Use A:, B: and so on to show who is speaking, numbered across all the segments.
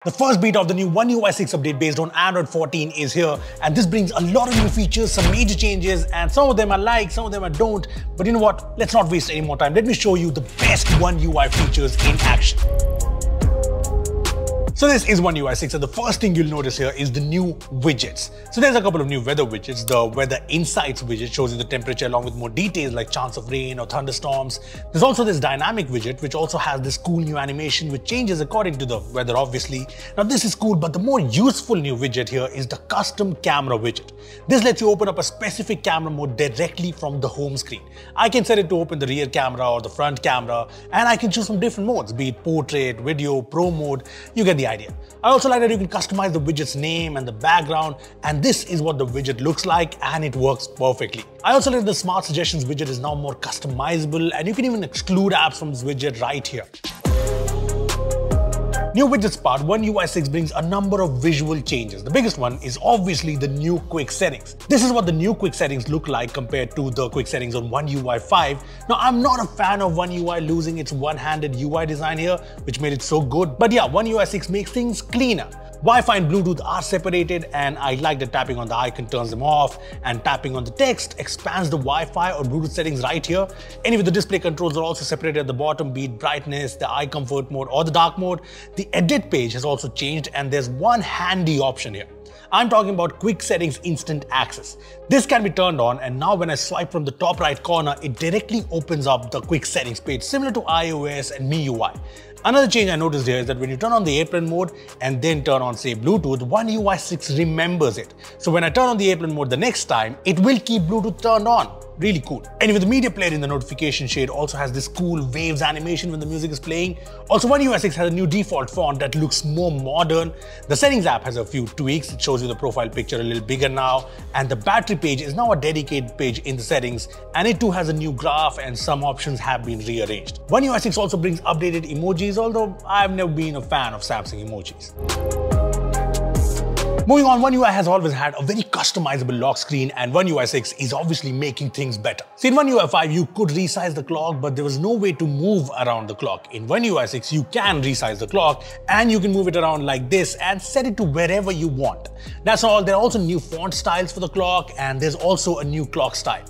A: The first beta of the new OneUI 6 update based on Android 14 is here, and this brings a lot of new features, some major changes, and some of them I like, some of them I don't. But you know what? Let's not waste any more time. Let me show you the best OneUI features in action. So this is OneUI 6, and the first thing you'll notice here is the new widgets. So there's a couple of new weather widgets. The Weather Insights widget shows you the temperature along with more details like chance of rain or thunderstorms. There's also this dynamic widget which also has this cool new animation which changes according to the weather obviously. Now this is cool, but the more useful new widget here is the custom camera widget. This lets you open up a specific camera mode directly from the home screen. I can set it to open the rear camera or the front camera, and I can choose from different modes, be it portrait, video, pro mode. You get the idea. I also like that you can customize the widget's name and the background, and this is what the widget looks like, and it works perfectly. I also like that the Smart Suggestions widget is now more customizable, and you can even exclude apps from this widget right here. New widgets part, OneUI 6 brings a number of visual changes. The biggest one is obviously the new quick settings. This is what the new quick settings look like compared to the quick settings on OneUI 5. Now, I'm not a fan of OneUI losing its one-handed UI design here, which made it so good. But yeah, OneUI 6 makes things cleaner. Wi-Fi and Bluetooth are separated, and I like that tapping on the icon turns them off, and tapping on the text expands the Wi-Fi or Bluetooth settings right here. Anyway, the display controls are also separated at the bottom, be it brightness, the eye comfort mode, or the dark mode. The edit page has also changed, and there's one handy option here. I'm talking about Quick Settings Instant Access. This can be turned on, and now when I swipe from the top right corner, it directly opens up the Quick Settings page, similar to iOS and MIUI. Another change I noticed here is that when you turn on the airplane mode and then turn on, say, Bluetooth, OneUI 6 remembers it. So when I turn on the airplane mode the next time, it will keep Bluetooth turned on. Really cool. Anyway, the media player in the notification shade also has this cool waves animation when the music is playing. Also, OneUI 6 has a new default font that looks more modern. The settings app has a few tweaks. It shows you the profile picture a little bigger now. And the battery page is now a dedicated page in the settings. And it too has a new graph, and some options have been rearranged. OneUI 6 also brings updated emojis, although I've never been a fan of Samsung emojis. Moving on, OneUI has always had a very customizable lock screen, and OneUI 6 is obviously making things better. See, in OneUI 5, you could resize the clock, but there was no way to move around the clock. In OneUI 6, you can resize the clock, and you can move it around like this and set it to wherever you want. That's all. There are also new font styles for the clock, and there's also a new clock style.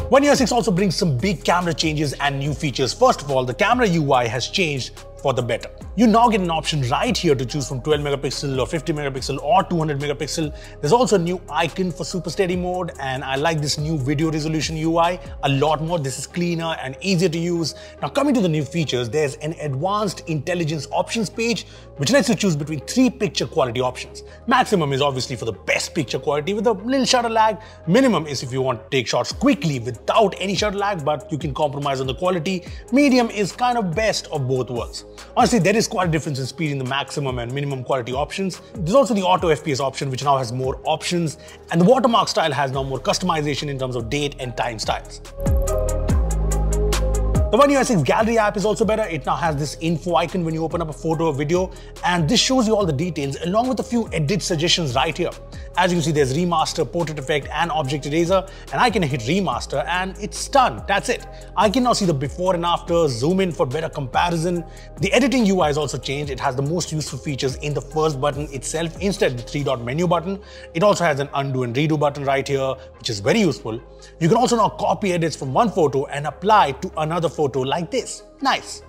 A: OneUI 6 also brings some big camera changes and new features. First of all, the camera UI has changed for the better. You now get an option right here to choose from 12 megapixel or 50 megapixel or 200 megapixel. There's also a new icon for super steady mode, and I like this new video resolution UI a lot more. This is cleaner and easier to use. Now, coming to the new features, there's an advanced intelligence options page which lets you choose between 3 picture quality options. Maximum is obviously for the best picture quality with a little shutter lag. Minimum is if you want to take shots quickly without any shutter lag, but you can compromise on the quality. Medium is kind of best of both worlds. Honestly, there is quite a difference in speed in the maximum and minimum quality options. There's also the auto FPS option, which now has more options, and the watermark style has now more customization in terms of date and time styles. The OneUI 6 Gallery app is also better. It now has this info icon when you open up a photo or video, and this shows you all the details along with a few edit suggestions right here. As you can see, there's remaster, portrait effect, and object eraser, and I can hit remaster and it's done. That's it. I can now see the before and after, zoom in for better comparison. The editing UI has also changed. It has the most useful features in the first button itself instead of the 3-dot menu button. It also has an undo and redo button right here, which is very useful. You can also now copy edits from one photo and apply to another photo like this. Nice.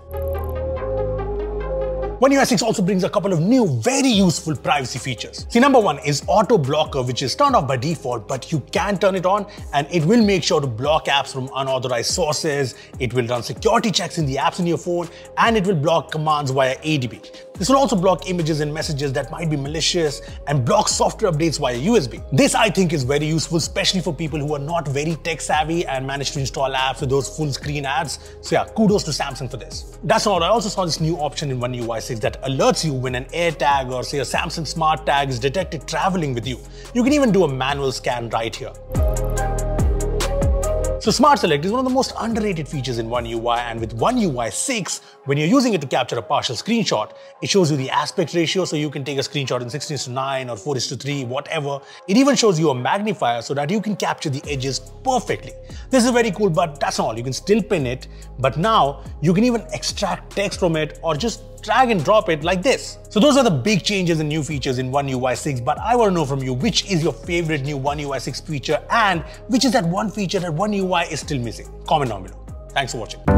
A: OneUI 6 also brings a couple of new, very useful privacy features. See, number one is auto blocker, which is turned off by default, but you can turn it on, and it will make sure to block apps from unauthorized sources. It will run security checks in the apps in your phone, and it will block commands via ADB. This will also block images and messages that might be malicious and block software updates via USB. This, I think, is very useful, especially for people who are not very tech savvy and manage to install apps with those full screen ads. So yeah, kudos to Samsung for this. That's not all. I also saw this new option in OneUI 6 that alerts you when an AirTag or say a Samsung Smart Tag is detected traveling with you. You can even do a manual scan right here. So Smart Select is one of the most underrated features in OneUI, and with OneUI 6, when you're using it to capture a partial screenshot, it shows you the aspect ratio, so you can take a screenshot in 16:9 or 4:3, whatever. It even shows you a magnifier so that you can capture the edges perfectly. This is very cool, but that's not all. You can still pin it, but now you can even extract text from it or just just drag and drop it like this. So those are the big changes and new features in OneUI 6, but I want to know from you, which is your favorite new OneUI 6 feature and which is that one feature that OneUI is still missing? Comment down below. Thanks for watching.